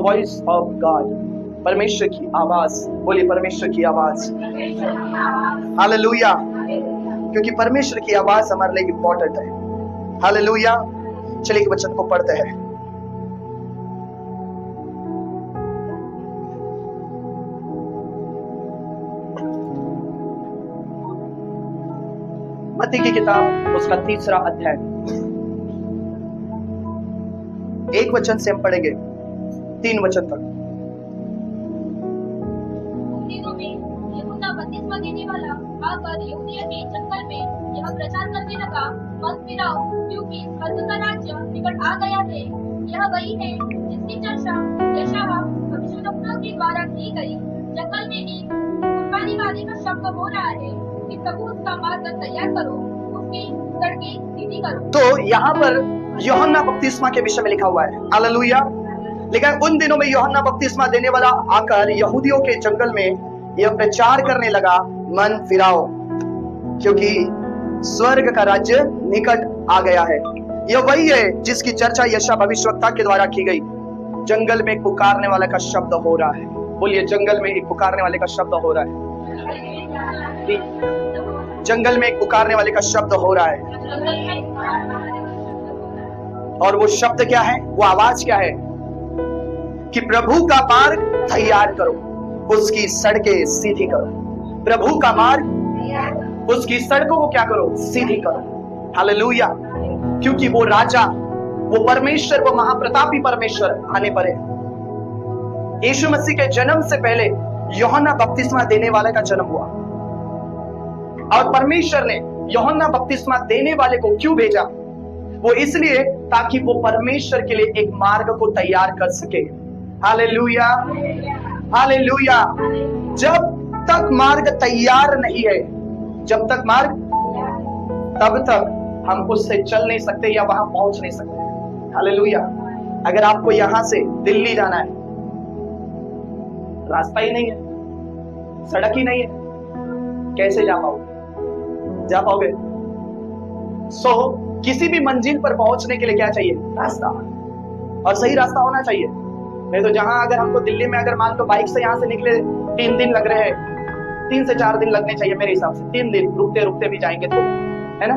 Voice of God, परमेश्वर की आवाज। बोलिए परमेश्वर की आवाज। हालेलुया। क्योंकि परमेश्वर की आवाज हमारे लिए इंपॉर्टेंट है। हालेलुया। चलिए वचन को पढ़ते हैं। मत्ती की किताब उसका 3रा अध्याय, 1 वचन से हम पढ़ेंगे 3 वचन तक। यूहन्ना बपतिस्मा देने वाला आकर यहूदिया के जंगल में यह प्रचार करने लगा, मत फिराओ, क्योंकि स्वर्ग का राज्य निकट आ गया है। यह वही है जिसकी चर्चा यशायाह भविष्यवक्ता के द्वारा की गई। जंगल में एक पुरवानी वाले का शब्द हो रहा है कि प्रभु उसका मार्ग तैयार करो, उसकी सड़कें सीधी करो। तो यहाँ पर यूहन्ना बपतिस्मा के विषय में लिखा हुआ है। हालेलुया। लेकिन उन दिनों में यूहन्ना बपतिस्मा देने वाला आकर यहूदियों के जंगल में यह प्रचार करने लगा, मन फिराओ, क्योंकि स्वर्ग का राज्य निकट आ गया है। यह वही है जिसकी चर्चा यशायाह भविष्यवक्ता के द्वारा की गई। जंगल में एक पुकारने वाले का शब्द हो रहा है। बोलिए जंगल में एक पुकारने वाले का शब्द हो रहा है। जंगल में एक पुकारने वाले का शब्द हो रहा है। और वो शब्द क्या है, वो आवाज क्या है कि प्रभु का मार्ग तैयार करो, उसकी सड़कें सीधी करो। प्रभु का मार्ग, उसकी सड़कों को क्या करो, सीधी करो। हालेलुया। क्योंकि वो राजा, वो परमेश्वर, वो महाप्रतापी परमेश्वर आने पर है। यीशु मसीह के जन्म से पहले यूहन्ना बपतिस्मा देने वाले का जन्म हुआ, और परमेश्वर ने यूहन्ना बपतिस्मा देने वाले को क्यों भेजा? वो इसलिए ताकि वो परमेश्वर के लिए एक मार्ग को तैयार कर सके। Hallelujah, hallelujah. जब तक मार्ग तैयार नहीं है, जब तक मार्ग, तब तक हम उससे चल नहीं सकते या वहां पहुंच नहीं सकते। हालेलुया। अगर आपको यहां से दिल्ली जाना है, रास्ता ही नहीं है, सड़क ही नहीं है, कैसे जा पाओगे? किसी भी मंजिल पर पहुंचने के लिए क्या चाहिए? रास्ता, और सही रास्ता होना चाहिए। नहीं तो जहां अगर हमको दिल्ली में अगर मान लो बाइक से यहाँ से निकले 3 दिन लग रहे हैं, 3 से 4 दिन लगने चाहिए मेरे हिसाब से। 3 दिन रुकते रुकते भी जाएंगे तो, है ना?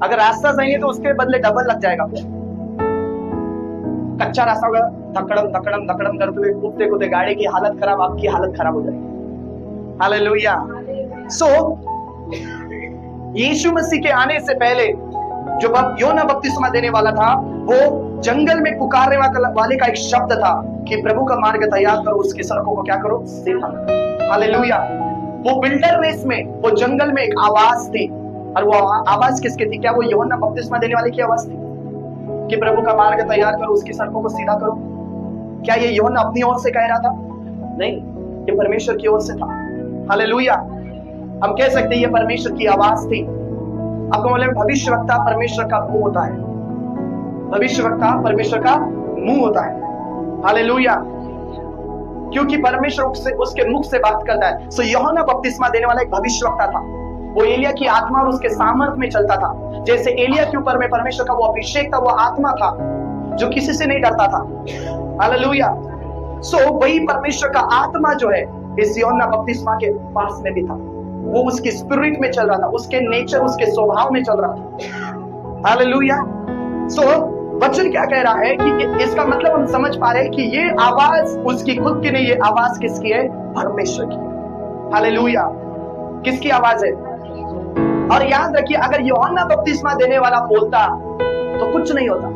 अगर रास्ता सही है तो उसके बदले डबल लग जाएगा। कच्चा रास्ता होगा, धकड़म धकड़म धकड़म करते हुए कूदते कूदते गाड़ी की हालत खराब, आपकी हालत खराब हो जाएगी। हालेलुया। यीशु मसीह के आने से पहले जो यूहन्ना बपतिस्मा देने वाला था, वो जंगल में पुकारने वाले का एक शब्द था कि प्रभु का मार्ग तैयार करो, उसकी सड़कों को क्या करो, सीधा करो। हालेलुया। वो विल्डरनेस में, वो जंगल में एक आवाज थी, और वो आवाज किसकी थी? क्या वो यूहन्ना बपतिस्मा देने वाले की आवाज थी कि प्रभु का मार्ग तैयार करो, उसकी सड़कों को सीधा करो? क्या ये यूहन्ना अपनी ओर से कह रहा था? नहीं, ये परमेश्वर की ओर से था। हालेलुया। हम कह सकते हैं ये परमेश्वर की आवाज थी। आपको मालूम है भविष्यवक्ता परमेश्वर का मुंह होता है। भविष्यवक्ता परमेश्वर का मुंह होता है। हालेलुया। क्योंकि परमेश्वर उसके मुख से बात करता है। सो यूहन्ना बपतिस्मा देने वाला एक भविष्यवक्ता था। वो एलिया की आत्मा और उसके सामर्थ में चलता था। जैसे एलिया के ऊपर में परमेश्वर का वो अभिषेक था, वो आत्मा था जो किसी से नहीं डरता था। हालेलुया। वही परमेश्वर का आत्मा जो है इस यूहन्ना बपतिस्मा के पास में भी था। वो उसकी स्पिरिट में चल रहा था, उसके नेचर, उसके स्वभाव में चल रहा था। हालेलुया। वचन क्या कह रहा है कि इसका मतलब हम समझ पा रहे हैं कि ये आवाज उसकी खुद की नहीं, ये आवाज किसकी है? परमेश्वर की। हालेलुया। किसकी आवाज है? और याद रखिए, अगर यूहन्ना बपतिस्मा देने वाला बोलता तो कुछ नहीं होता।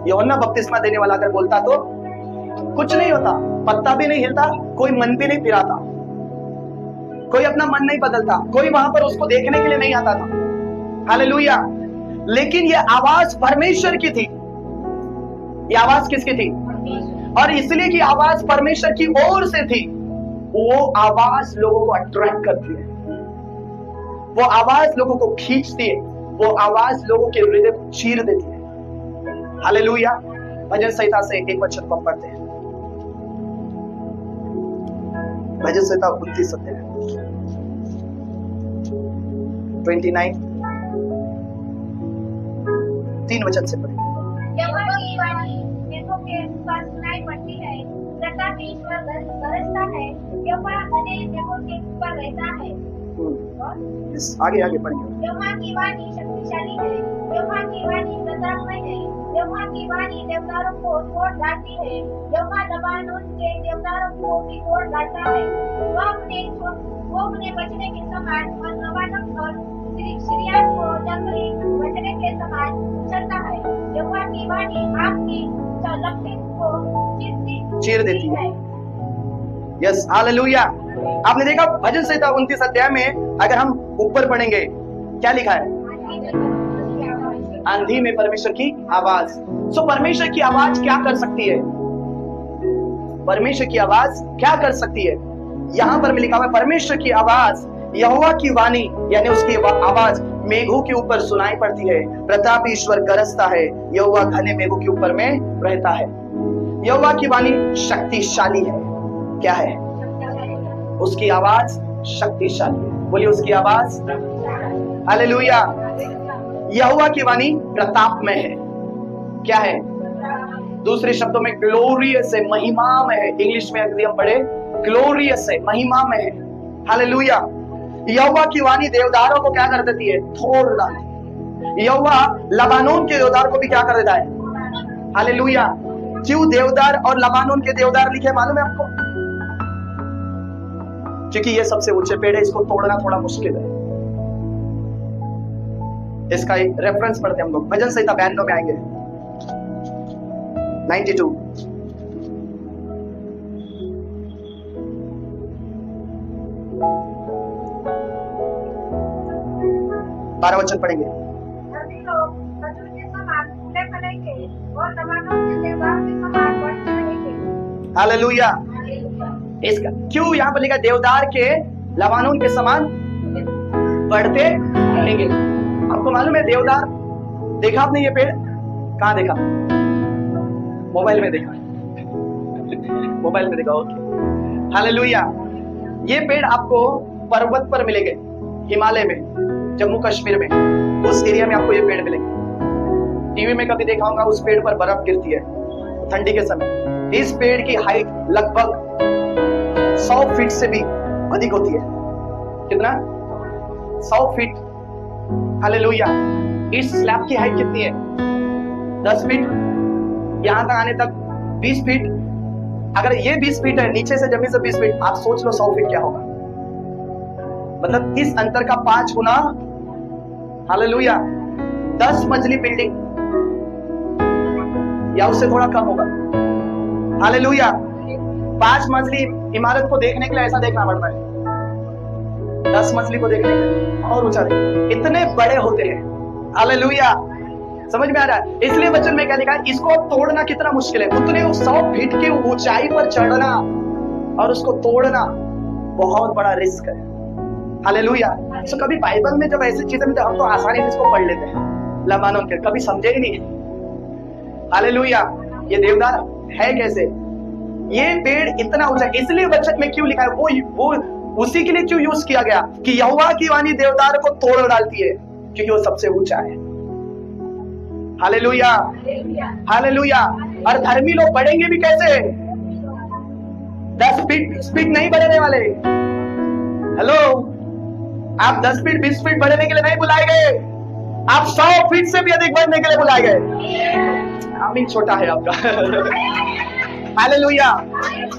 यूहन्ना बपतिस्मा देने वाला अगर बोलता तो कुछ नहीं होता, पत्ता भी नहीं हिलता, कोई मन भी नहीं फिराता, कोई अपना मन नहीं बदलता, कोई वहां पर उसको देखने के लिए नहीं आता था। हालेलुया। लेकिन ये आवाज परमेश्वर की थी। ये आवाज किसकी थी? और इसलिए कि आवाज परमेश्वर की ओर से थी, वो आवाज लोगों को अट्रैक्ट करती है, वो आवाज लोगों को खींचती है, वो आवाज लोगों के हृदय को चीर देती है। हालेलुया। भजन संहिता से एक वचन को पढ़ते हैं। भजन संहिता 29 अध्याय 29, 3 वचन से पढ़े। यहोवा की वाणी मेघों के पास सुनाई पड़ती प्रतापी ईश्वर गरजता है, यहोवा घने मेघों के ऊपर रहता है। आगे आगे पढ़िए। यहोवा की वाणी शक्तिशाली है, यहोवा की वाणी प्रतापमय है, यहोवा की वाणी देवदारों को तोड़ डालती है, यहोवा लबानोन के देवदारों को भी तोड़ डालता है। वो अपने बचने के समान और लबानोन और सिरियन को जंगली बचने के समान उछलता है। यहोवा की वाणी आग की लपटें को चीर देती है। Yes, hallelujah. आपने देखा भजन संहिता 29 अध्याय में अगर हम ऊपर पढ़ेंगे क्या लिखा है? आंधी में परमेश्वर की आवाज। सो परमेश्वर की आवाज क्या कर सकती है? परमेश्वर की आवाज क्या कर सकती है? यहां पर लिखा हुआ है परमेश्वर की आवाज, यहोवा की वाणी यानी उसकी आवाज मेघों के ऊपर सुनाई पड़ती है। प्रतापी ईश्वर गरजता है, यहोवा घने मेघों के ऊपर में रहता है। यहोवा की वाणी शक्तिशाली है। क्या है? उसकी आवाज शक्तिशाली है। बोलिए उसकी आवाज। हालेलुया। यहोवा की वाणी प्रतापमय है। क्या है? दूसरे शब्दों में ग्लोरियस है, महिमामय है। इंग्लिश में अगर हम पढ़े ग्लोरियस है, महिमामय है। हालेलुया। यहोवा की वाणी देवदारों को क्या कर देती है? तोड़ डालती है। यहोवा लबानोन के देवदार को भी क्या कर देता है? हालेलुया। क्यों देवदार और लबानोन के देवदार लिखे मालूम है आपको? क्योंकि ये सबसे ऊंचे पेड़ है, इसको तोड़ना थोड़ा मुश्किल है। इसका एक रेफरेंस पढ़ते हम लोग, भजन संहिता 92 में आएंगे, 92। बारह वचन पढ़ेंगे। हालेलुया। इसका क्यों यहाँ पर लिखा? देवदार के लबानोन के समान बढ़ते रहेंगे। आपको मालूम है देवदार देखा आपने? ये पेड़ कहाँ देखा? मोबाइल में देखा। मोबाइल में देखा, ओके। हालेलुया। ये पेड़ आपको पर्वत पर मिलेंगे, हिमालय में, जम्मू कश्मीर में, उस एरिया में आपको ये पेड़ मिलेंगे। टीवी में कभी देखा होगा, उस पेड़ पर बर्फ गिरती है ठंडी के समय। इस पेड़ की हाइट लगभग 100 फीट से भी अधिक होती है। कितना? 100 फीट। हालेलुया। इस स्लैब की हाइट कितनी है? 10 फीट। यहां तक आने तक 20 फीट। अगर ये 20 फीट है, नीचे से जमीन से 20 फीट, आप सोच लो 100 फीट क्या होगा। मतलब इस अंतर का 5 गुना। हालेलुया। 10 मंजिली बिल्डिंग या उससे थोड़ा कम होगा। हालेलुया। 5 मंजिली इमारत को देखने के लिए ऐसा देखना पड़ता है, 10 मंजिली को देखने के लिए और ऊंचा इतने बड़े होते हैं। हालेलुया। समझ में आ रहा है? इसलिए वचन में क्या लिखा है? इसको तोड़ना कितना मुश्किल है। उतने 100 फीट की ऊंचाई पर चढ़ना और उसको तोड़ना बहुत बड़ा रिस्क है। हालेलुया। तो कभी बाइबल में जब ऐसी चीजें मिलती है, हम तो आसानी से इसको पढ़ लेते हैं। लबानोन के कभी समझे ही नहीं। हालेलुया। ये देवदार है कैसे? ये पेड़ इतना ऊंचा, इसलिए वचन में क्यों लिखा है? वो उसी के लिए क्यों यूज किया गया कि यहोवा की वाणी देवदार को तोड़ डालती है, क्योंकि वो सबसे ऊंचा है। हालेलुया। हालेलुया। और धर्मी लोग बढ़ेंगे भी कैसे? 10 फीट 20 फीट नहीं बढ़ने वाले। हेलो, आप 10 फीट 20 फीट बढ़ने के लिए नहीं बुलाए गए, आप 100 फीट से भी अधिक बढ़ने के लिए बुलाए गए। आमीन। छोटा है आपका। हालेलुया।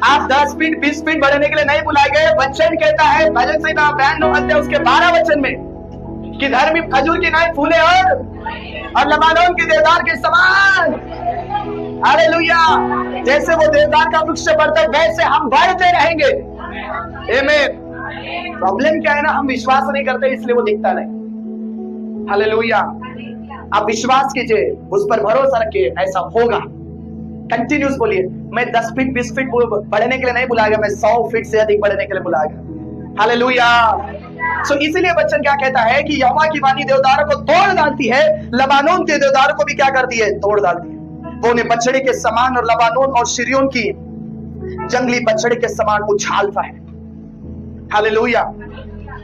आप 10 फीट 20 फीट बढ़ने के लिए नहीं बुलाए गए। वचन कहता है भजन संहिता 92 अध्याय उसके 12 वचन में कि धर्मी खजूर की नाई फूले और लबानोन के देवदार के समान। हालेलुया। जैसे वो देवदार का वृक्ष बढ़ता है, वैसे हम बढ़ते रहेंगे। आमीन। प्रॉब्लम क्या है ना, हम विश्वास नहीं करते, इसलिए वो दिखता नहीं। हालेलुया। आप विश्वास कीजिए, उस पर भरोसा रखिए, ऐसा होगा। कंटिन्यूस बोलिए, मैं 10 फीट 20 फीट बढ़ने के लिए नहीं बुलाया गया, मैं 100 फीट से अधिक बढ़ने के लिए बुलाया गया। हालेलुया। सो इसीलिए वचन क्या कहता है कि यहोवा की वाणी देवदारों को तोड़ डालती है, लबानोन के देवदारों को भी क्या करती है? तोड़ डालती है। वो उन्हें बछड़े के समान और लबानोन और शिरियोन की जंगली बछड़े के समान उछालता है। हालेलुया।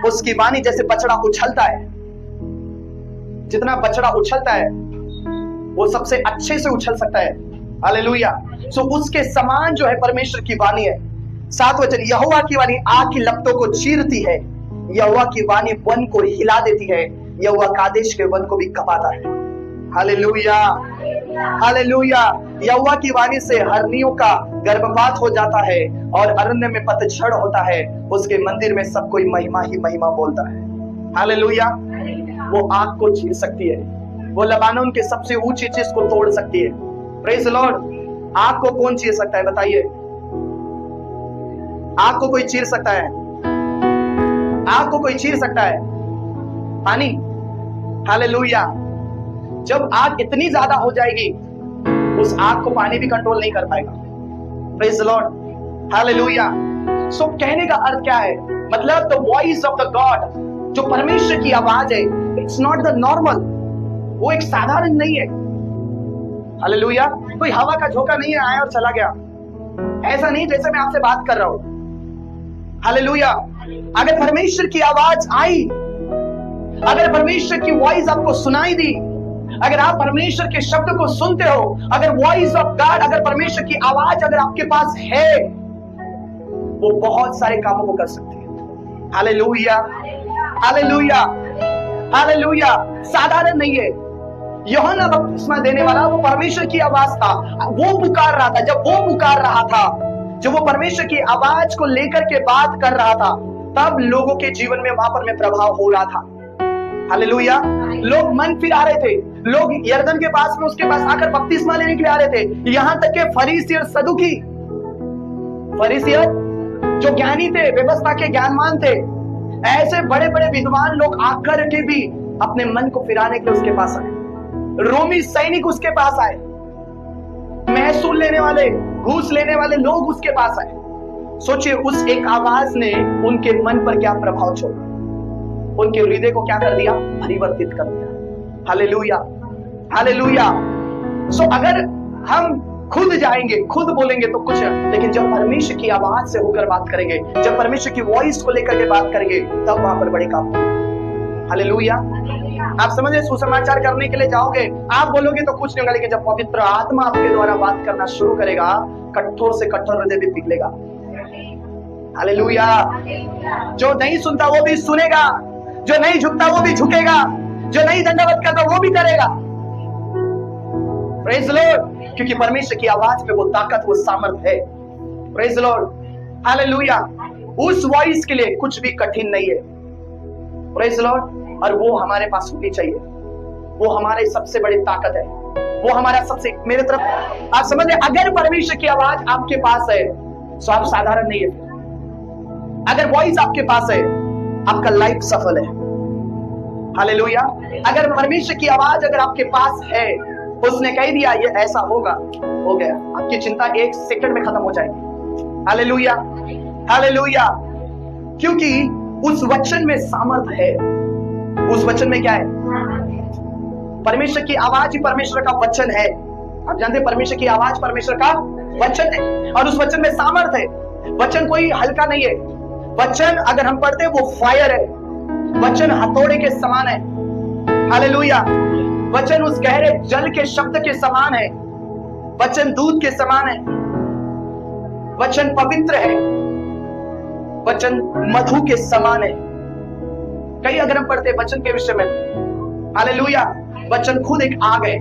उसकी वाणी जैसे बछड़ा उछलता है, जितना बछड़ा उछलता है वो सबसे अच्छे से उछल सकता है। हालेलुया। सो उसके समान जो है परमेश्वर की वाणी है। 7 वचन, यहोवा की वाणी आग की लपटों को चीरती है, यहोवा की वाणी वन को हिला देती है, यहोवा कादेश के वन को भी कपाता है। Hallelujah, hallelujah. यहोवा की वाणी से हरनियों का गर्भपात हो जाता है और अरण्य में पतझड़ होता है। उसके मंदिर में सब कोई महिमा ही महिमा बोलता है। हालेलुया। वो आग को चीर सकती है, वो लबानोन के सबसे ऊंची चीज को तोड़ सकती है। Praise the Lord. आग को कौन चीर सकता है बताइए? आग को कोई चीर सकता है? आग को कोई चीर सकता है? पानी। हालेलुया। जब आग इतनी ज्यादा हो जाएगी, उस आग को पानी भी कंट्रोल नहीं कर पाएगा। Praise the Lord. हालेलुया। सो कहने का अर्थ क्या है? मतलब the voice of the God, जो परमेश्वर की आवाज है, इट्स नॉट द नॉर्मल। वो एक साधारण नहीं है। हालेलुया। कोई हवा का झोंका नहीं है, आया और चला गया, ऐसा नहीं जैसे मैं आपसे बात कर रहा हूं। हालेलुया। अगर परमेश्वर की आवाज आई, अगर परमेश्वर की वॉइस आपको सुनाई दी, अगर आप परमेश्वर के शब्द को सुनते हो, अगर वॉइस ऑफ गॉड, अगर परमेश्वर की आवाज अगर आपके पास है, वो बहुत सारे कामों को कर सकती है। Hallelujah, hallelujah, hallelujah. साधारण नहीं है। यूहन्ना बपतिस्मा देने वाला वो परमेश्वर की आवाज था, वो पुकार रहा था। जब वो पुकार रहा था, जब वो परमेश्वर की आवाज को लेकर के बात कर रहा था, तब लोगों के जीवन में वहां पर में प्रभाव हो रहा था। हालेलुया। लोग मन फिरा रहे थे, लोग यरदन के पास में उसके पास आकर बपतिस्मा लेने के लिए आ रहे थे। यहां तक के फरीसी और सदुकी, फरीसी जो ज्ञानी थे, व्यवस्था के ज्ञानमान थे, ऐसे बड़े बड़े विद्वान लोग आकर के भी अपने मन को फिराने के लिए उसके पास आए। रोमी सैनिक उसके पास आए, महसूल लेने वाले, घूस लेने वाले लोग उसके पास आए। सोचिए, उस एक आवाज ने उनके मन पर क्या प्रभाव छोड़ा, उनके हृदय को क्या कर दिया? परिवर्तित कर दिया। Hallelujah, hallelujah. सो अगर हम खुद जाएंगे, खुद बोलेंगे तो कुछ है, लेकिन जब परमेश्वर की आवाज से होकर बात करेंगे, जब परमेश्वर की वॉइस को लेकर के बात करेंगे, तब वहां पर बड़े काम होंगे। हालेलुया। आप समझ रहे, सुसमाचार करने के लिए जाओगे, आप बोलोगे तो कुछ नहीं होगा, लेकिन जब पवित्र आत्मा आपके द्वारा बात करना शुरू करेगा, कठोर से कठोर हृदय भी पिघलेगा। हालेलुया। जो नहीं सुनता वो भी सुनेगा, जो नहीं झुकता वो भी झुकेगा, जो नहीं दंडवत करता वो भी करेगा। Praise the Lord. क्योंकि परमेश्वर की आवाज पे वो ताकत, वो सामर्थ है। Praise the Lord. हालेलुया। उस वॉइस के लिए कुछ भी कठिन नहीं है। Praise the Lord. और वो हमारे पास होनी चाहिए। वो हमारे सबसे बड़ी ताकत है, वो हमारा सबसे, मेरे तरफ आप समझ रहे, अगर परमेश्वर की आवाज आपके पास है तो आप साधारण नहीं है। अगर वॉइस आपके पास है, आपका लाइफ सफल है। हालेलुया। अगर परमेश्वर की आवाज अगर आपके पास है, उसने कह दिया ये ऐसा होगा, हो गया, आपकी चिंता 1 सेकंड में खत्म हो जाएगी। Hallelujah, hallelujah. क्योंकि उस वचन में सामर्थ है। उस वचन में क्या है? परमेश्वर की आवाज ही परमेश्वर का वचन है। आप जानते हैं, परमेश्वर की आवाज परमेश्वर का वचन है, और उस वचन में सामर्थ है। वचन कोई हल्का नहीं है। वचन अगर हम पढ़ते हैं, वो फायर है। वचन हथौड़े के समान है। हालेलुया। वचन उस गहरे जल के शब्द के समान है। वचन दूध के समान है। वचन पवित्र है। वचन मधु के समान है। कई अगर हम पढ़ते वचन के विषय में, हालेलुया, वचन खुद एक आग है,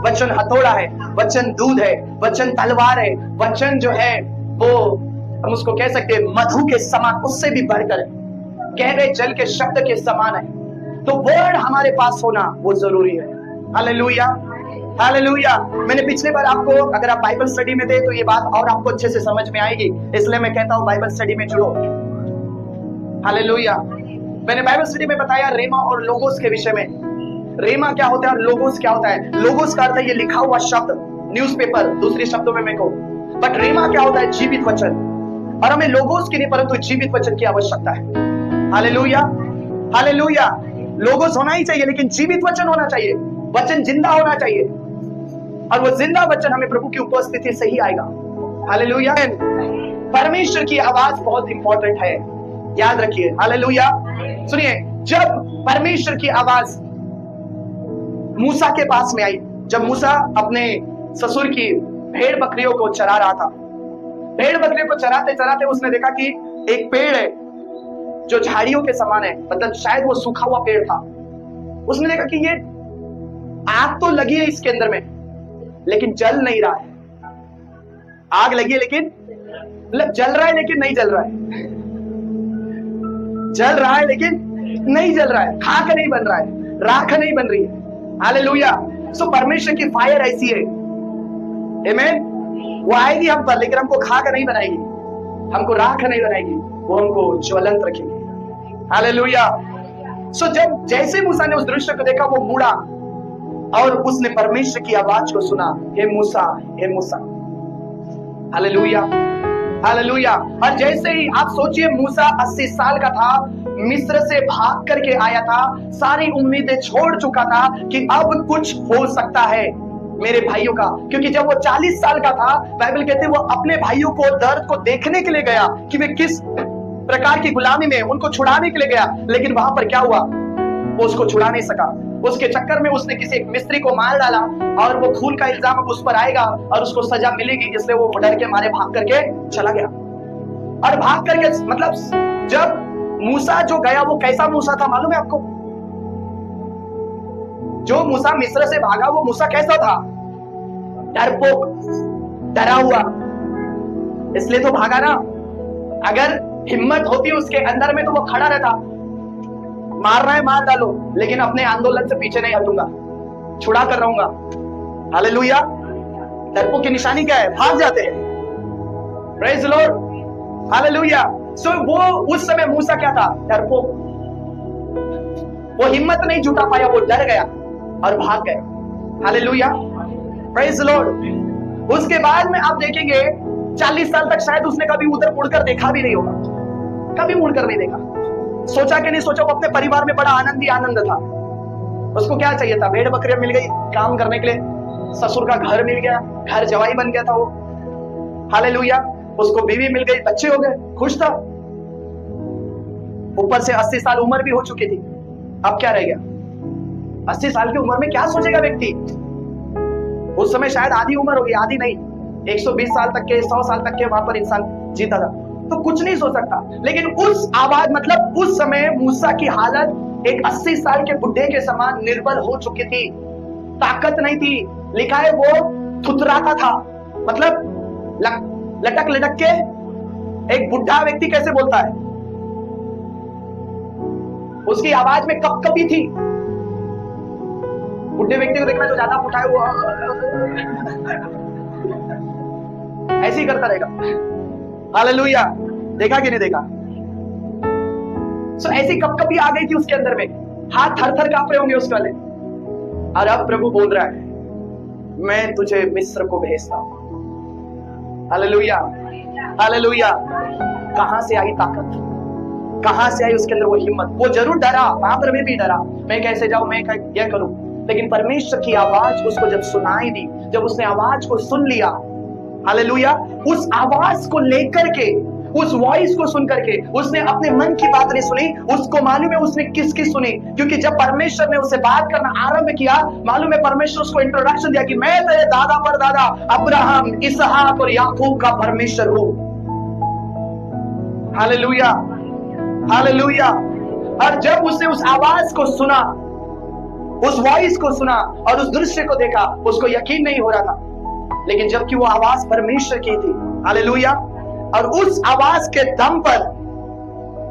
वचन हथौड़ा है, वचन दूध है, वचन तलवार है, वचन जो है वो हम उसको कह सकते हैं मधु के समान, उससे भी बढ़कर है, गहरे जल के शब्द के समान है। तो वर्ड हमारे पास होना वो जरूरी है। Hallelujah, hallelujah. मैंने पिछले बार आपको, अगर आप बाइबल स्टडी में थे तो ये बात और आपको अच्छे से समझ में आएगी, इसलिए मैं कहता हूं बाइबल स्टडी में जुड़ो। हालेलुया। मैंने बाइबल स्टडी में बताया रेमा और लोगोस के विषय में। रेमा क्या होता है और लोगोस क्या होता है? लोगोस का अर्थ है ये लिखा हुआ शब्द, न्यूज़पेपर, दूसरे शब्दों में मैं कहूं। बट रेमा क्या होता है? जीवित वचन। और हमें लोगोस की नहीं परंतु जीवित वचन की आवश्यकता है। Hallelujah, hallelujah. लोगोस होना ही चाहिए, लेकिन जीवित वचन होना चाहिए। वचन जिंदा होना चाहिए, और वो जिंदा वचन हमें प्रभु की उपस्थिति से ही आएगा। हालेलुया। परमेश्वर की आवाज बहुत इंपॉर्टेंट है, याद रखिए। हालेलुया। सुनिए, जब परमेश्वर की आवाज मूसा के पास में आई, जब मूसा अपने ससुर की भेड़ बकरियों को चरा रहा था। भेड़ बकरियों को चराते चराते उसने देखा कि एक पेड़ है जो झाड़ियों के समान है, मतलब शायद वो सूखा हुआ पेड़ था। उसने देखा कि ये आग तो लगी है इसके अंदर में, लेकिन जल नहीं रहा है। आग लगी है लेकिन मतलब जल रहा है लेकिन नहीं जल रहा है, जल रहा है लेकिन नहीं जल रहा है, खाक नहीं बन रहा है, राख नहीं बन रही है। हालेलुया। सो परमेश्वर की फायर ऐसी है, आमीन। वो आएगी हम पर, लेकिन हमको खाक नहीं बनाएगी, हमको राख नहीं बनाएगी, वो हमको ज्वलंत रखेगी। हालेलुया। सो जब जैसे मूसा ने उस दृश्य को देखा, वो मुड़ा और उसने परमेश्वर की आवाज को सुना, हे मूसा, हे मूसा। Hallelujah, hallelujah. और जैसे ही आप सोचिए, मूसा 80 साल का था, मिस्र से भाग करके आया था, सारी उम्मीदें छोड़ चुका था कि अब कुछ हो सकता है मेरे भाइयों का। क्योंकि जब वो 40 साल का था, बाइबल कहते हैं वो अपने भाइयों को दर्द को देखने के लिए गया कि वे किस प्रकार की गुलामी में, उनको छुड़ाने के लिए गया। लेकिन वहां पर क्या हुआ, वो उसको छुड़ा नहीं सका। उसके चक्कर में उसने किसी एक मिस्त्री को मार डाला और वो खून का इल्जाम अब उस पर आएगा और उसको सजा मिलेगी, इसलिए वो डर के मारे भाग करके चला गया। और भाग करके मतलब जब मूसा जो गया, वो कैसा मूसा था मालूम है आपको? जो मूसा मिस्र से भागा, वो मूसा कैसा था? डरपोक, डरा हुआ, इसलिए तो भागा ना। अगर हिम्मत होती उसके अंदर में तो वो खड़ा रहता, मारना है मार डालो, लेकिन अपने आंदोलन से पीछे नहीं हटूंगा, छुड़ा कर रहूंगा। हालेलुया। डरपोक की निशानी क्या है? भाग जाते हैं। Praise the Lord. हालेलुया। सो वो उस समय मूसा क्या था? डरपोक। वो हिम्मत नहीं जुटा पाया, वो डर गया और भाग गया। हालेलुया। Praise the Lord. उसके बाद में आप देखेंगे 40 साल तक शायद उसने कभी उधर मुड़कर देखा भी नहीं होगा, कभी मुड़कर नहीं देखा। सोचा कि नहीं सोचा, वो अपने परिवार में बड़ा आनंद ही आनंद था। उसको क्या चाहिए था? भेड़ बकरियां मिल गई काम करने के लिए, ससुर का घर मिल गया, घर जवाई बन गया था वो। हालेलुया। उसको बीवी मिल गई, बच्चे हो गए, खुश था। ऊपर से 80 साल उम्र भी हो चुकी थी। अब क्या रह गया? 80 साल की उम्र में क्या सोचेगा व्यक्ति? उस समय शायद आधी उम्र होगी, आधी नहीं, 120 साल तक के, 100 साल तक के वहां पर इंसान जीता था, तो कुछ नहीं सोच सकता। लेकिन उस आवाज, मतलब उस समय मूसा की हालत एक 80 साल के बुढ़े के समान निर्बल हो चुकी थी, ताकत नहीं थी। लिखा है वो थुथराता था, मतलब लटक लटक के। एक बुढ़ा व्यक्ति कैसे बोलता है? उसकी आवाज में कपकपी थी। बुढ़े व्यक्ति को देखना, जो ज्यादा उठाए वो ऐसे ही करता रहेगा। हालेलुया। देखा कि नहीं देखा? सो ऐसी कपकपी आ गई थी उसके अंदर में, हाथ थर थर कांप रहे होंगे उसके वाले। और अब प्रभु बोल रहा है, मैं तुझे मिस्र को भेजता हूं। Hallelujah, hallelujah. कहां से आई ताकत, कहां से आई उसके अंदर वो हिम्मत? वो जरूर डरा, वहां पर भी डरा, मैं कैसे जाऊं, मैं क्या करूं। लेकिन परमेश्वर की आवाज उसको जब सुनाई दी, जब उसने आवाज को सुन लिया, हालेलुया, उस आवाज को लेकर के, उस वॉइस को सुन करके उसने अपने मन की बात नहीं सुनी। उसको मालूम है उसने किसकी सुनी, क्योंकि जब परमेश्वर ने उसे बात करना आरंभ किया, मालूम है परमेश्वर उसको इंट्रोडक्शन दिया कि मैं तेरे दादा पर दादा अब्राहम, इसहाक और याकूब का परमेश्वर हूं। Hallelujah, hallelujah. और जब उसने उस आवाज को सुना, उस वॉइस को सुना और उस दृश्य को देखा, उसको यकीन नहीं हो रहा था। लेकिन जबकि वो आवाज परमेश्वर की थी, हालेलुया, और उस आवाज के दम पर,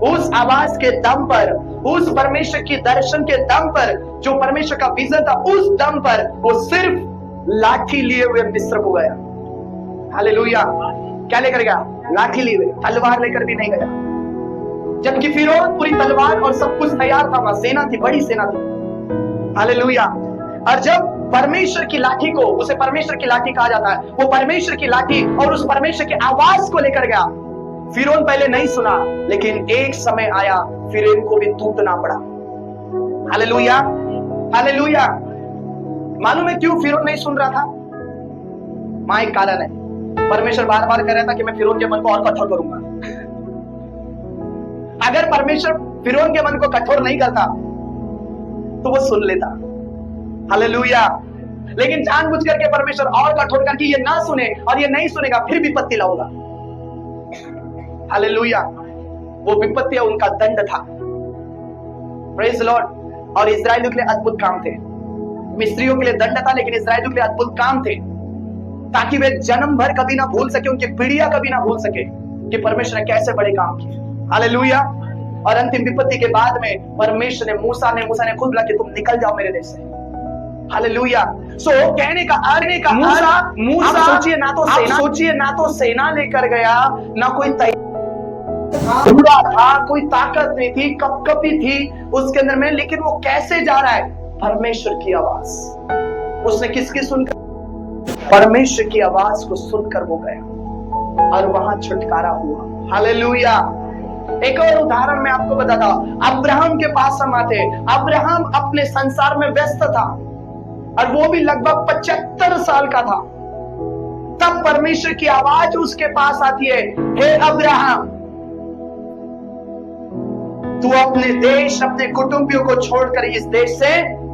उस आवाज के दम पर, उस परमेश्वर की दर्शन के दम पर, जो परमेश्वर का विजन था, उस दम पर वो सिर्फ लाठी लिए हुए मिस्र को गया। हालेलुया। क्या लेकर गया? लाठी लिए हुए, तलवार लेकर भी नहीं गया। जबकि फिरौन पूरी तलवार और सब कुछ तैयार था, वहां सेना थी, बड़ी सेना थी। हालेलुया। और जब परमेश्वर की लाठी को, उसे परमेश्वर की लाठी कहा जाता है, वो परमेश्वर की लाठी और उस परमेश्वर की आवाज को लेकर गया। फिरौन पहले नहीं सुना, लेकिन एक समय आया फिरौन को भी टूटना पड़ा। Hallelujah, hallelujah. मालूम है क्यों फिरौन नहीं सुन रहा था? मां एक कारण है। परमेश्वर बार बार कह रहा था कि मैं फिरौन के मन को और कठोर करूंगा। अगर परमेश्वर फिरौन के मन को कठोर नहीं करता तो वो सुन लेता। हालेलुया, लेकिन जानबूझ करके परमेश्वर और कठोर करके ये ना सुने और ये नहीं सुनेगा, फिर विपत्ति लाऊंगा। हालेलुया। वो विपत्ति उनका दंड था। Praise Lord. और इस्राएलियों के लिए अद्भुत काम थे। मिस्रियों के लिए दंड था, लेकिन इस्राएलियों के लिए अद्भुत काम थे, ताकि वे जन्म भर कभी ना भूल सके, उनकी पीढ़ियां कभी ना भूल सके कि परमेश्वर ने कैसे बड़े काम किए। हालेलुया। और अंतिम विपत्ति के बाद में परमेश्वर ने मूसा ने खुद बोला कि तुम निकल जाओ मेरे देश से। हालेलुया। सो कहने का मूसा आप सोचिए ना तो सेना लेकर गया, ना कोई था, कोई ताकत नहीं थी, कपकपी थी उसके अंदर में, लेकिन वो कैसे जा रहा है? परमेश्वर की आवाज। उसने किसकी सुनकर? परमेश्वर की आवाज को सुनकर वो गया और वहां छुटकारा हुआ। हालेलुया। एक और उदाहरण मैं आपको बताता हूं। अब्राहम के पास हम आते हैं। अब्राहम अपने संसार में व्यस्त था और वो भी लगभग 75 साल का था। तब परमेश्वर की आवाज उसके पास आती है, हे अब्राहम, तू अपने देश, अपने कुटुंबियों को छोड़कर इस देश से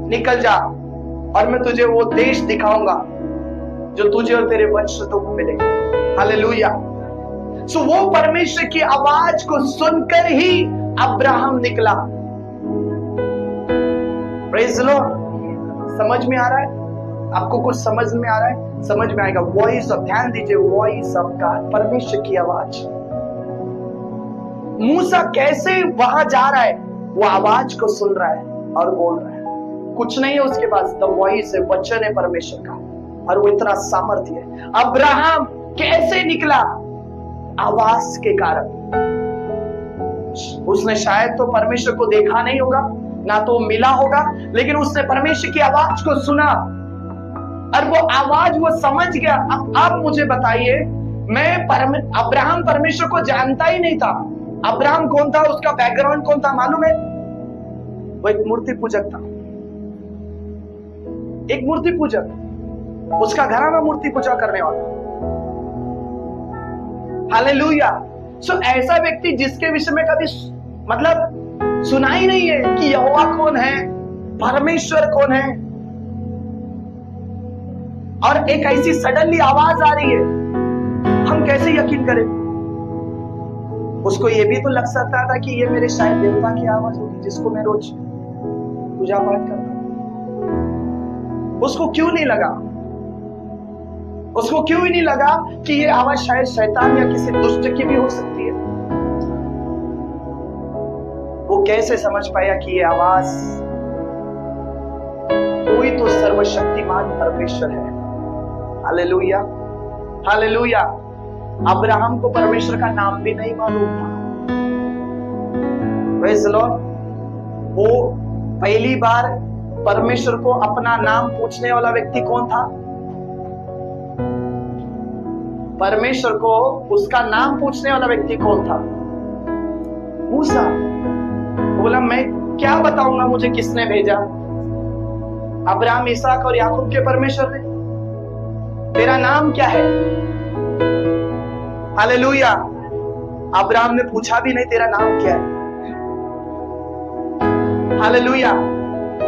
निकल जा और मैं तुझे वो देश दिखाऊंगा जो तुझे और तेरे वंशजों को मिलेगा। हालेलुया। सो वो परमेश्वर की आवाज को सुनकर ही अब्राहम निकला। Praise Lord. समझ में आ रहा है? आपको कुछ समझ में आ रहा है? समझ में आएगा। वॉइस ऑफ, ध्यान दीजिए, वॉइस ऑफ गॉड, परमेश्वर की आवाज। मूसा कैसे वहां जा रहा है? वो आवाज को सुन रहा है और बोल रहा है। कुछ नहीं है उसके पास, द वॉइस है, वचन है परमेश्वर का, और वो इतना सामर्थ्य है। अब्राहम कैसे निकला? आवाज के कारण। उसने शायद तो परमेश्वर को देखा नहीं होगा, ना तो मिला होगा, लेकिन उसने परमेश्वर की आवाज को सुना और वो आवाज वो समझ गया। अब आप मुझे बताइए, अब्राहम परमेश्वर को जानता ही नहीं था। अब्राहम कौन था? उसका बैकग्राउंड कौन था मालूम है? वो एक मूर्ति पूजक था। एक मूर्ति पूजक, उसका घराना मूर्ति पूजा करने वाला। हालेलुया। सो ऐसा व्यक्ति जिसके विषय में कभी मतलब सुना ही नहीं है कि यहोवा कौन है, परमेश्वर कौन है, और एक ऐसी सडनली आवाज आ रही है, हम कैसे यकीन करें? उसको ये भी तो लग सकता था कि ये मेरे शायद देवता की आवाज होगी जिसको मैं रोज पूजा पाठ करता हूं। उसको क्यों नहीं लगा? उसको क्यों ही नहीं लगा कि ये आवाज शायद शैतान या किसी दुष्ट की भी हो सकती है? वो कैसे समझ पाया कि ये आवाज कोई तो सर्वशक्तिमान परमेश्वर है? हालेलुया। हालेलुया। अब्राहम को परमेश्वर का नाम भी नहीं मालूम था। Praise the Lord. वो पहली बार परमेश्वर को अपना नाम पूछने वाला व्यक्ति कौन था? परमेश्वर को उसका नाम पूछने वाला व्यक्ति कौन था? मूसा। बोला, मैं क्या बताऊंगा मुझे किसने भेजा? अब्राहम, इसहाक और याकूब के परमेश्वर ने। तेरा नाम क्या है? हालेलुया। अब्राहम ने पूछा भी नहीं तेरा नाम क्या है। हालेलुया।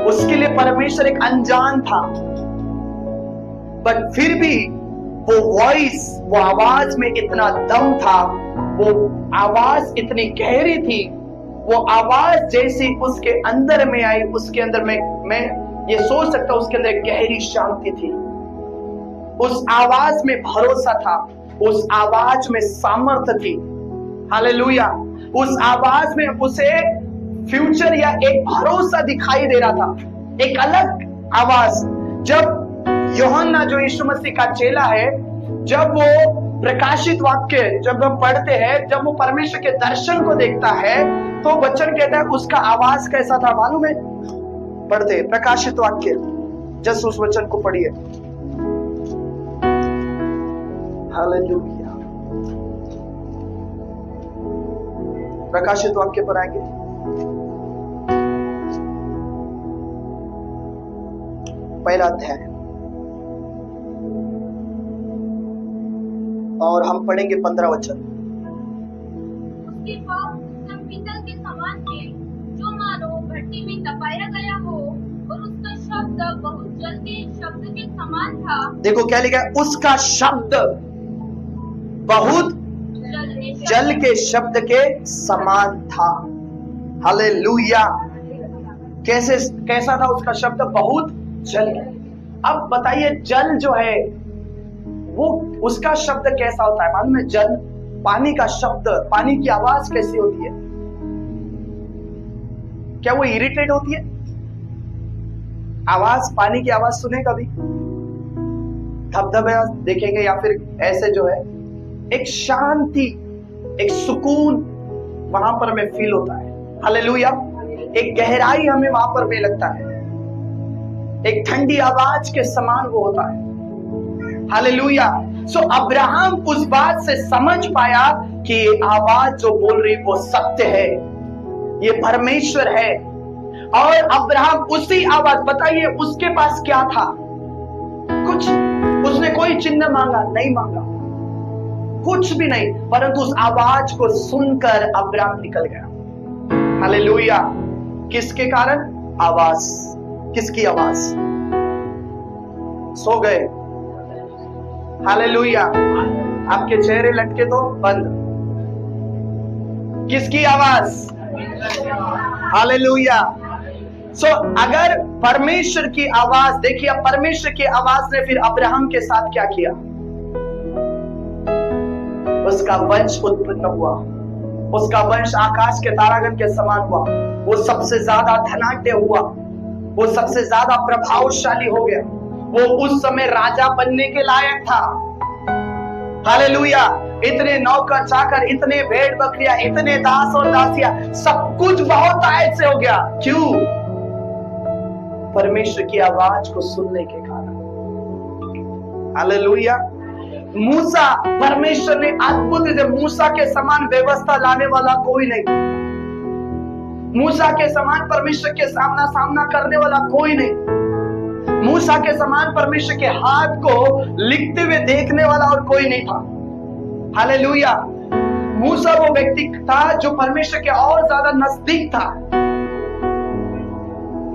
उसके लिए परमेश्वर एक अनजान था, पर फिर भी वो वॉइस, वो आवाज में इतना दम था, वो आवाज इतनी गहरी थी, वो आवाज जैसी उसके अंदर में आई, उसके अंदर में मैं ये सोच सकता हूं उसके अंदर एक गहरी शांति थी। उस आवाज में भरोसा था, उस आवाज में सामर्थ्य थी। हालेलुया। उस आवाज में उसे फ्यूचर या एक भरोसा दिखाई दे रहा था, एक अलग आवाज। जब यूहन्ना जो यीशु मसीह का चेला है, जब वो प्रकाशित वाक्य जब हम पढ़ते हैं, जब वो परमेश्वर के दर्शन को देखता है, तो वचन कहता है उसका आवाज कैसा था मालूम है? पढ़ते प्रकाशित वाक्य, जस्ट उस वचन को पढ़िए। हालेलुया। प्रकाशित वाक्य पर आएंगे। पहला अध्याय और हम पढ़ेंगे 15 वचन। उसके पाँव उत्तम पीतल के समान थे, जो मानो भट्टी में तपाया गया हो, और उसका शब्द बहुत जल के शब्द के समान था। देखो क्या लिखा है, उसका शब्द बहुत जल के शब्द के समान था। हालेलुया। कैसा था उसका शब्द? बहुत जल। अब बताइए, जल जो है वो उसका शब्द कैसा होता है? मालूम है? जल, पानी का शब्द, पानी की आवाज कैसी होती है? क्या वो इरिटेट होती है? आवाज, पानी की आवाज सुने कभी? धबधबे देखेंगे या फिर ऐसे जो है, एक शांति, एक सुकून वहां पर हमें फील होता है। हालेलुया। एक गहराई हमें वहां पर भी लगता है, एक ठंडी आवाज के समान वो होता है। हालेलुया। सो अब्राहम उस बात से समझ पाया कि ये आवाज जो बोल रही वो सत्य है, ये परमेश्वर है। और अब्राहम उसी आवाज, बताइए उसके पास क्या था? कुछ, उसने कोई चिन्ह मांगा नहीं, मांगा कुछ भी नहीं, परंतु उस आवाज को सुनकर अब्राहम निकल गया। हालेलुया। किसके कारण? आवाज। किसकी आवाज? सो गए। हालेलुया। आपके चेहरे लटके तो बंद। किसकी आवाज? हालेलुया। सो अगर परमेश्वर की आवाज, देखिए परमेश्वर की आवाज ने फिर अब्राहम के साथ क्या किया? उसका वंश उत्पन्न हुआ, उसका वंश आकाश के तारागण के समान हुआ, वो सबसे ज्यादा धनाढ्य हुआ, वो सबसे ज्यादा प्रभावशाली हो गया, वो उस समय राजा बनने के लायक था। हालेलुया। इतने नौकर चाकर, इतने भेड़ बकरियां, इतने दास और दासियां, सब कुछ बहुत आयत से हो गया। क्यों? परमेश्वर की आवाज को सुनने के कारण। हालेलुया। मूसा, परमेश्वर ने अद्भुत, मूसा के समान व्यवस्था लाने वाला कोई नहीं, मूसा के समान परमेश्वर के सामना करने वाला कोई नहीं, मूसा के समान परमेश्वर के हाथ को लिखते हुए देखने वाला और कोई नहीं था। हालेलुया। मूसा वो व्यक्ति था जो परमेश्वर के और ज्यादा नजदीक था।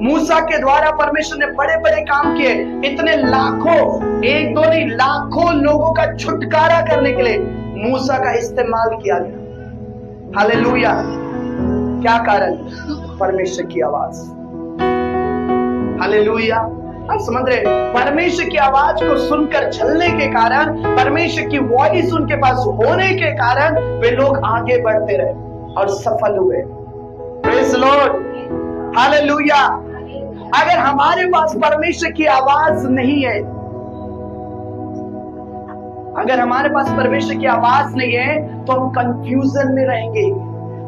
मूसा के द्वारा परमेश्वर ने बड़े बड़े काम किए, इतने लाखों, एक दो नहीं, लाखों लोगों का छुटकारा करने के लिए मूसा का इस्तेमाल किया गया। हालेलुया। क्या कारण? परमेश्वर की आवाज। हालेलुया। आप समझ रहे? परमेश्वर की आवाज को सुनकर चलने के कारण, परमेश्वर की वॉइस उनके पास होने के कारण वे लोग आगे बढ़ते रहे और सफल हुए। Praise Lord. हालेलुया। अगर हमारे पास परमेश्वर की आवाज नहीं है, अगर हमारे पास परमेश्वर की आवाज नहीं है, तो हम कंफ्यूजन में रहेंगे,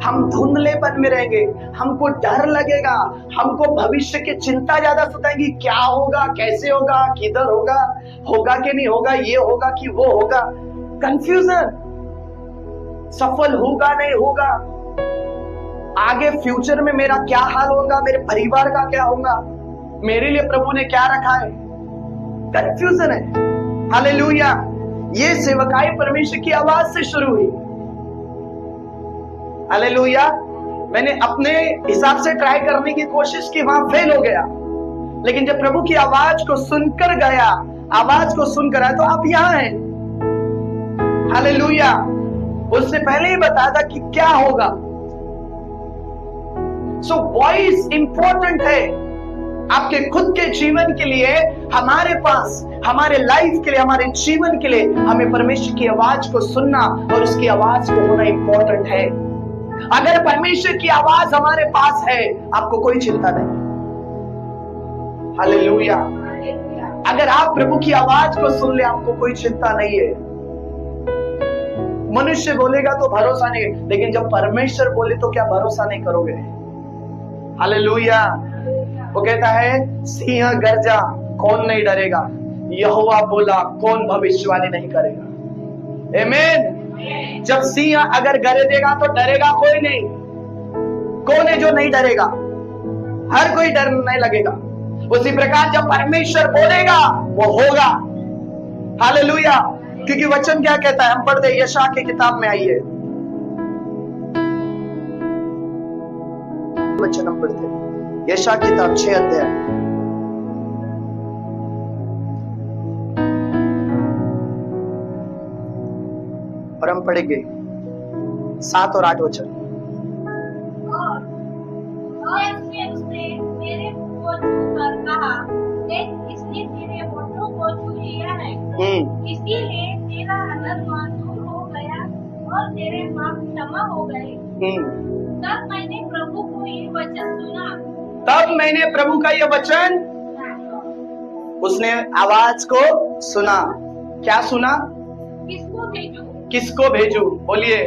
हम धुंधलेपन में रहेंगे, हमको डर लगेगा, हमको भविष्य की चिंता ज्यादा सताएगी। क्या होगा, कैसे होगा, किधर होगा, होगा कि नहीं होगा, ये होगा कि वो होगा। कंफ्यूजन, सफल होगा नहीं होगा, आगे फ्यूचर में मेरा क्या हाल होगा, मेरे परिवार का क्या होगा, मेरे लिए प्रभु ने क्या रखा है। कंफ्यूजन है। हालेलुया। ये सेवकाई परमेश्वर की आवाज से शुरू हुई। हालेलुया। मैंने अपने हिसाब से ट्राई करने की कोशिश की, वहां फेल हो गया, लेकिन जब प्रभु की आवाज को सुनकर गया, आवाज को सुनकर आया, तो आप यहां हैं। हालेलुया। उसने पहले ही बताया था कि क्या होगा। सो वॉइस इंपॉर्टेंट है आपके खुद के जीवन के लिए। हमारे पास, हमारे लाइफ के लिए, हमारे जीवन के लिए हमें परमेश्वर की आवाज को सुनना और उसकी आवाज को होना इंपॉर्टेंट है। अगर परमेश्वर की आवाज हमारे पास है, आपको कोई चिंता नहीं। हालेलुया। अगर आप प्रभु की आवाज को सुन ले, आपको कोई चिंता नहीं है। मनुष्य बोलेगा तो भरोसा नहीं, लेकिन जब परमेश्वर बोले तो क्या भरोसा नहीं करोगे? हालेलुया। वो कहता है, सिंह गर्जा कौन नहीं डरेगा, यहोवा बोला कौन भविष्यवाणी नहीं करेगा। आमीन। जब सिंह अगर गरजेगा तो डरेगा कोई नहीं। कौन है जो नहीं डरेगा? हर कोई डरने लगेगा। उसी प्रकार जब परमेश्वर बोलेगा वो होगा। हालेलुया। क्योंकि वचन क्या कहता है, हम पढ़ते यशायाह की किताब में, आइए वचन हम पढ़ते यशायाह किताब 6 अध्याय पढ़ेंगे 7 और 8 वचन। और उसने मेरे मुंह को छूकर कहा, देख, इसने तेरे होठों को छू लिया है, इसीलिए तेरा अधर्म दूर हो गया और तेरे पाप क्षमा हो गए। तब मैंने प्रभु को ये वचन सुना। तब मैंने प्रभु का ये वचन, उसने आवाज को सुना। क्या सुना? किसको भेजूं? किसको भेजूं? बोलिए,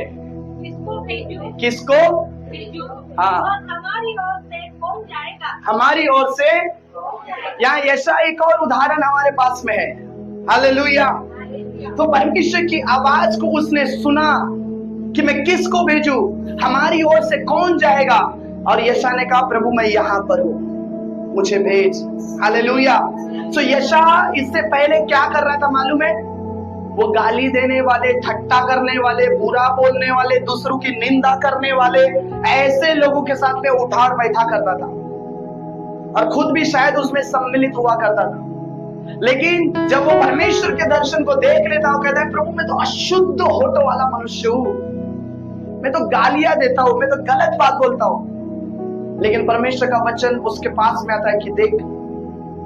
किसको भेजूं? किसको भेजूं? हाँ। और हमारी ओर से कौन जाएगा? हमारी ओर से। यहाँ ऐसा एक और उदाहरण हमारे पास में है। हालेलुया। तो परमेश्वर की आवाज को उसने सुना कि मैं किसको भेजूं, हमारी ओर से कौन जाएगा। और यशा ने कहा, प्रभु मैं यहाँ पर हूँ, मुझे भेज। हालेलुया। तो यशा इससे पहले क्या कर रहा था मालूम है? वो गाली देने वाले, ठट्टा करने वाले, बुरा बोलने वाले, दूसरों की निंदा करने वाले, ऐसे लोगों के साथ में उठा और बैठा करता था और खुद भी शायद उसमें सम्मिलित हुआ करता था। लेकिन जब वो परमेश्वर के दर्शन को देख लेता, वो कहता है, प्रभु मैं तो अशुद्ध होठों वाला मनुष्य हूँ, मैं तो गालियां देता हूँ, मैं तो गलत बात बोलता हूँ। लेकिन परमेश्वर का वचन उसके पास में आता है कि देख,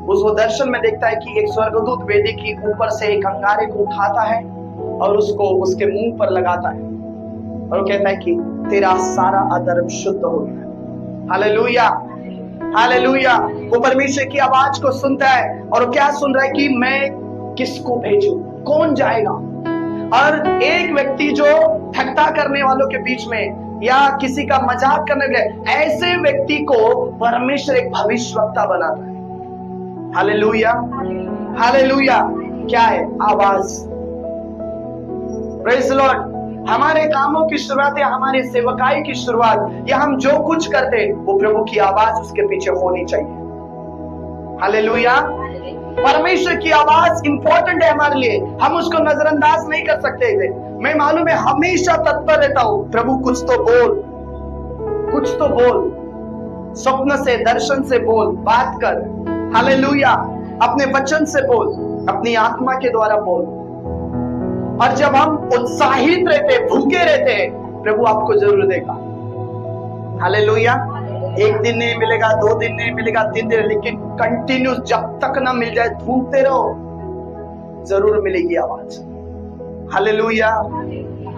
उस वो दर्शन में देखता है कि एक स्वर्गदूत वेदी की ऊपर से एक अंगारे को उठाता है और उसको उसके मुंह पर लगाता है और वो कहता है कि तेरा सारा अधर्म शुद्ध हो गया। Hallelujah, hallelujah. वो परमेश्वर की आवाज को सुनता है और क्या सुन रहा है कि मैं किसको भेजूं, कौन जाएगा। और एक व्यक्ति जो ठट्टा करने वालों के बीच में या किसी का मजाक करने के, ऐसे व्यक्ति को परमेश्वर एक भविष्यवक्ता बनाता है। Hallelujah, hallelujah. क्या है? आवाज। Praise the Lord. हमारे कामों की शुरुआत या हमारी सेवकाई की शुरुआत या हम जो कुछ करते वो प्रभु की आवाज उसके पीछे होनी चाहिए। हालेलुया। परमेश्वर की आवाज इंपॉर्टेंट है हमारे लिए, हम उसको नजरअंदाज नहीं कर सकते थे। मैं मालूम है हमेशा तत्पर रहता हूं, प्रभु कुछ तो बोल, कुछ तो बोल, स्वप्न से, दर्शन से बोल, बात कर। हालेलुया। अपने वचन से बोल, अपनी आत्मा के द्वारा बोल। और जब हम उत्साहित रहते, भूखे रहते, प्रभु आपको जरूर देगा। हालेलुया। एक दिन नहीं मिलेगा, 2 दिन नहीं मिलेगा, 3 दिन, लेकिन कंटिन्यूस जब तक ना मिल जाए ढूंढते रहो, जरूर मिलेगी आवाज। हालेलुया।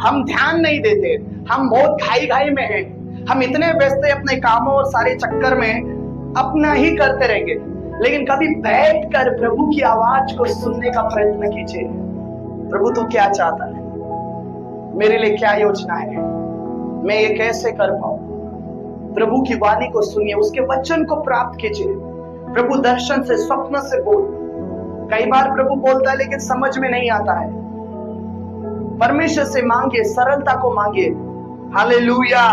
हम ध्यान नहीं देते, हम बहुत घाई घाई में हैं, हम इतने व्यस्त हैं अपने कामों और सारे चक्कर में, अपना ही करते रहेंगे। लेकिन कभी बैठकर प्रभु की आवाज को सुनने का प्रयत्न कीजिए। प्रभु तू क्या चाहता है, मेरे लिए क्या योजना है, मैं ये कैसे कर पाऊं। प्रभु की वाणी को सुनिए, उसके वचन को प्राप्त कीजिए। प्रभु दर्शन से, स्वप्न से बोल। कई बार प्रभु बोलता है लेकिन समझ में नहीं आता है। परमेश्वर से मांगिए, सरलता को मांगिए। हालेलुया।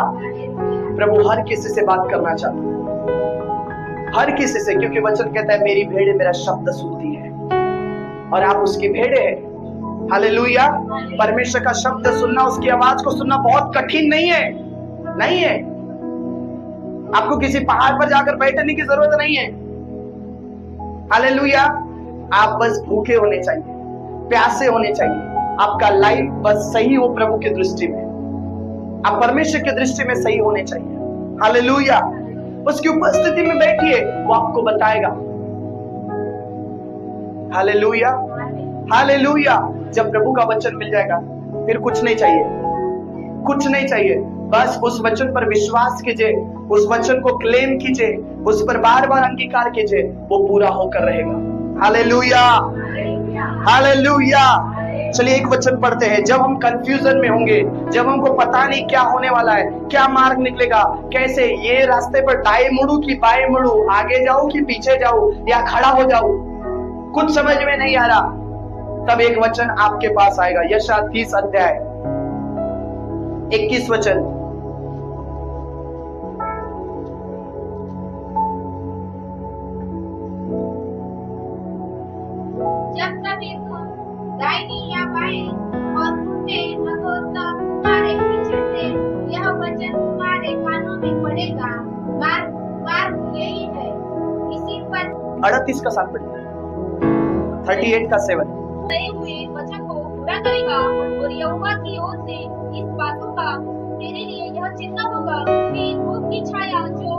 प्रभु हर किसी से बात करना चाहता है, हर किसी से, क्योंकि वचन कहता है मेरी भेड़ें मेरा शब्द सुनती है और आप उसकी भेड़ें हैं। हालेलुया। परमेश्वर का शब्द सुनना, उसकी आवाज को सुनना बहुत कठिन नहीं है, नहीं है। आपको किसी पहाड़ पर जाकर बैठने की जरूरत नहीं है। हालेलुया। आप बस भूखे होने चाहिए, प्यासे होने चाहिए। आपका लाइफ बस सही हो प्रभु की दृष्टि में, आप परमेश्वर की दृष्टि में सही होने चाहिए। हालेलुया। उसकी उपस्थिति में बैठिए, वो आपको बताएगा। Hallelujah, hallelujah. जब प्रभु का वचन मिल जाएगा फिर कुछ नहीं चाहिए, कुछ नहीं चाहिए। बस उस वचन पर विश्वास कीजिए, उस वचन को क्लेम कीजिए, उस पर बार बार अंगीकार कीजिए, वो पूरा होकर रहेगा। Hallelujah, hallelujah. चलिए एक वचन पढ़ते हैं। जब हम कंफ्यूजन में होंगे, जब हमको पता नहीं क्या होने वाला है, क्या मार्ग निकलेगा, कैसे ये रास्ते पर दाएं मुड़ू कि बाएं मुड़ू, आगे जाऊं कि पीछे जाऊं या खड़ा हो जाऊं, कुछ समझ में नहीं आ रहा, तब एक वचन आपके पास आएगा। यशा 30 अध्याय 21 वचन। जब कभी तुम दाहिनी या बाएं और मुड़ते न हो तब तुम्हारे पीछे से यह वचन तुम्हारे कानों में पड़ेगा, मार्ग यही है, इसी पर 38 का 7 पढ़िए, 38 का 7। गए हुए वचन को क्या करेगा? और यहोवा की ओर से इस बातों का तेरे लिए यह चिन्ह होगा कि धूप की छाया जो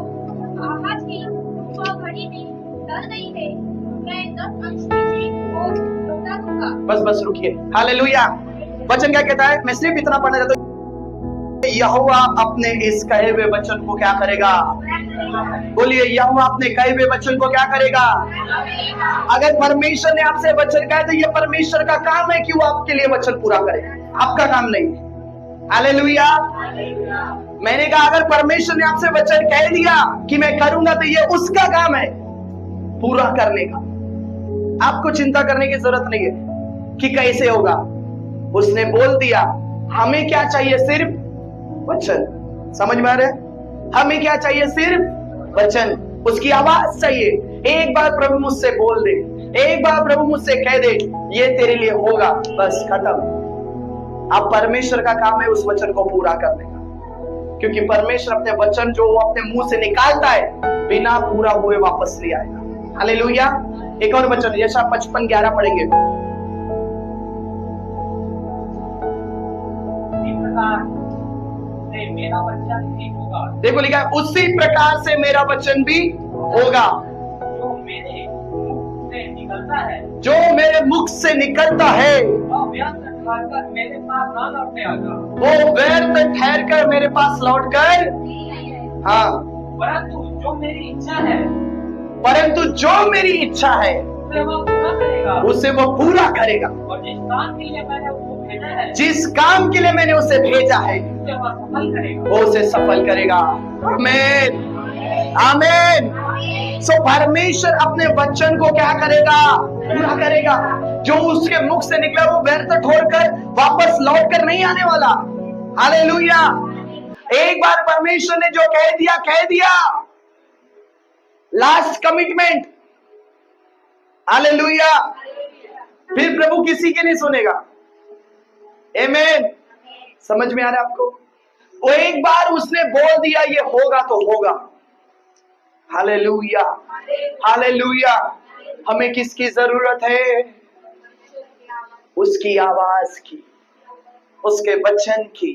आकाश की घड़ी में डर गई है, मैं 10 अंश नीचे और लौटा दूंगा। बस रुकिए। हालेलुया। वचन क्या कहता है? मैं सिर्फ इतना पढ़ना चाहता हूँ। यहोवा अपने इस कहे हुए वचन को क्या करेगा? बोलिए, यहोवा अपने कहे हुए वचन को क्या करेगा? अगर परमेश्वर ने आपसे वचन कहा तो ये परमेश्वर का काम है कि वो आपके लिए वचन पूरा करे, आपका काम नहीं। हालेलुया। मैंने कहा अगर परमेश्वर ने आपसे वचन कह दिया कि मैं करूंगा तो ये उसका काम है पूरा करने का। आपको चिंता करने की जरूरत नहीं है कि कैसे होगा। उसने बोल दिया। हमें क्या चाहिए? सिर्फ वचन। समझ में आ रहा है? हमें क्या चाहिए? सिर्फ वचन। उसकी आवाज चाहिए। एक बार प्रभु मुझसे बोल दे, एक बार प्रभु मुझसे कह दे ये तेरे लिए होगा, बस खत्म। अब परमेश्वर का काम है उस वचन को पूरा करने का, क्योंकि परमेश्वर अपने वचन जो वो अपने मुंह से निकालता है बिना पूरा हुए वापस ले आएगा। हालेलुया। एक और वचन यशायाह 55:11 पढ़ेंगे। मेरा वचन भी होगा। देखो लिखा है उसी प्रकार से मेरा वचन भी होगा जो मेरे मुख से निकलता है, जो मेरे मुख से निकलता है वह व्यर्थ ठहरकर मेरे पास ना लौटेगा, वो व्यर्थ ठहर कर मेरे पास लौट कर, हाँ, परंतु जो मेरी इच्छा है परंतु जो मेरी इच्छा है उसे वह पूरा करेगा। उसे वो पूरा करेगा। और जिस काम के लिए मैंने उसको भेजा है, जिस काम के लिए मैंने उसे भेजा है उसे वह सफल करेगा। वो उसे सफल करेगा। आमीन, आमीन। सो परमेश्वर अपने वचन को क्या करेगा? पूरा करेगा। जो उसके मुख से निकला वो व्यर्थ छोड़कर वापस लौट कर नहीं आने वाला। हालेलुया। एक बार परमेश्वर ने जो कह दिया कह दिया। Last commitment. हालेलुया। फिर प्रभु किसी की नहीं सुनेगा। आमीन। समझ में आ रहा है आपको? वो एक बार उसने बोल दिया ये होगा तो होगा। Hallelujah, hallelujah. हमें किसकी जरूरत है? उसकी आवाज की, उसके वचन की।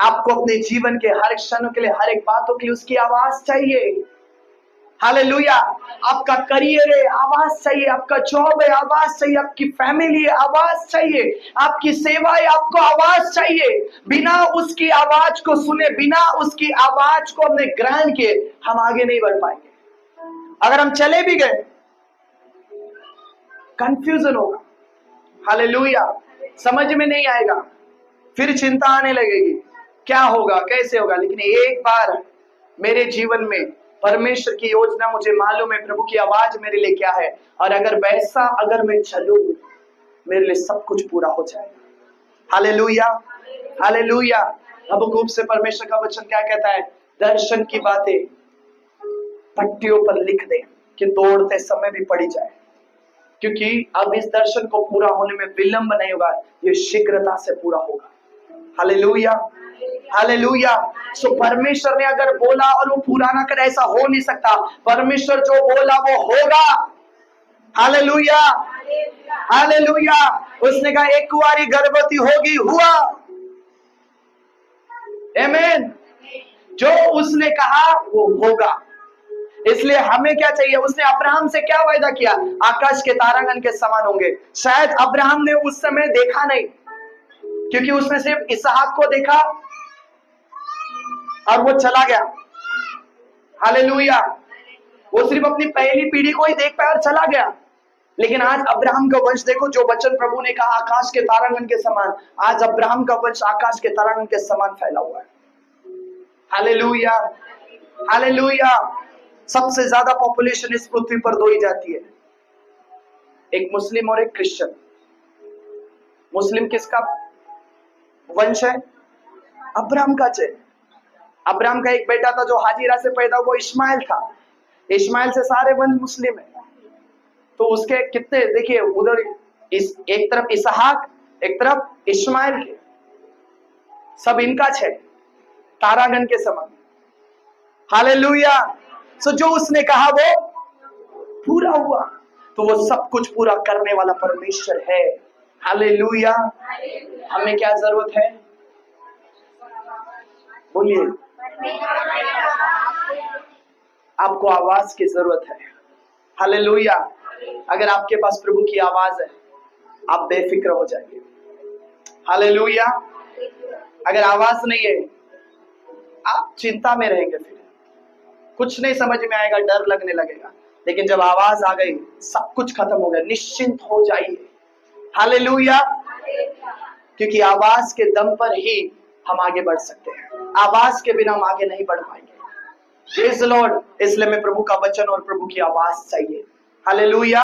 आपको अपने जीवन के हर क्षणों के लिए, हर एक बातों के लिए उसकी आवाज चाहिए। हालेलुया। आपका करियर है, आवाज चाहिए। आपका जॉब है, आवाज चाहिए। आपकी फैमिली है, आवाज चाहिए। आपकी सेवा है, आपको आवाज चाहिए। बिना उसकी आवाज को सुने, बिना उसकी आवाज को हमने ग्रहण किए, हम आगे नहीं बढ़ पाएंगे। अगर हम चले भी गए कंफ्यूजन होगा। हालेलुया। समझ में नहीं आएगा, फिर चिंता आने लगेगी क्या होगा, कैसे होगा। लेकिन एक बार मेरे जीवन में परमेश्वर की योजना मुझे मालूम है, प्रभु की आवाज मेरे लिए क्या है, और अगर मैं चलूं मेरे लिए सब कुछ पूरा हो जाएगा। Hallelujah, hallelujah. हबक्कूक से परमेश्वर का वचन क्या कहता है? दर्शन की बातें पट्टियों पर लिख दे कि दौड़ते समय भी पड़ी जाए, क्योंकि अब इस दर्शन को पूरा होने में विलंब नहीं होगा, ये शीघ्रता से पूरा होगा। Hallelujah, hallelujah. सो परमेश्वर ने अगर बोला और वो पूरा ना करे, ऐसा हो नहीं सकता। परमेश्वर जो बोला वो होगा। Hallelujah, hallelujah. उसने कहा एक कुंवारी गर्भवती होगी, हुआ। आमीन। जो उसने कहा वो होगा। इसलिए हमें क्या चाहिए? उसने अब्राहम से क्या वायदा किया? आकाश के तारागण के समान होंगे। शायद अब्राहम ने उस समय देखा नहीं, क्योंकि उसने सिर्फ इसहाक को देखा और वो चला गया। हालेलुया। वो सिर्फ अपनी पहली पीढ़ी को ही देख पाया और चला गया। लेकिन आज अब्राहम का वंश देखो, जो वचन प्रभु ने कहा आकाश के तारागण के समान, आज अब्राहम का वंश आकाश के तारागण के समान फैला हुआ है। Hallelujah, hallelujah. सबसे ज्यादा पॉपुलेशन इस पृथ्वी पर दो ही जाती है, एक मुस्लिम और एक क्रिश्चियन। मुस्लिम किसका वंश है? अब्राहम का है। अब्राहम का एक बेटा था जो हाजिरा से पैदा हुआ, इस्माइल था। इस्माइल से सारे वंश मुस्लिम है। तो उसके कितने देखिए, उधर एक तरफ इसहाक, एक तरफ इस्माइल के, सब इनका है तारागण के समान। हालेलुया। सो जो उसने कहा वो पूरा हुआ। तो वो सब कुछ पूरा करने वाला परमेश्वर है। हालेलुया। हमें क्या जरूरत है? बोलिए। आपको आवाज की जरूरत है। हालेलुया। अगर आपके पास प्रभु की आवाज है, आप बेफिक्र हो जाएंगे। हालेलुया। अगर आवाज नहीं है, आप चिंता में रहेंगे, फिर कुछ नहीं समझ में आएगा, डर लगने लगेगा। लेकिन जब आवाज आ गई, सब कुछ खत्म हो गया, निश्चिंत हो जाइए। हालेलुया। क्योंकि आवाज के दम पर ही हम आगे बढ़ सकते हैं, आवाज के बिना हम आगे नहीं बढ़ पाएंगे। Praise the Lord. इसलिए मैं प्रभु का वचन और प्रभु की आवाज चाहिए। हालेलुया।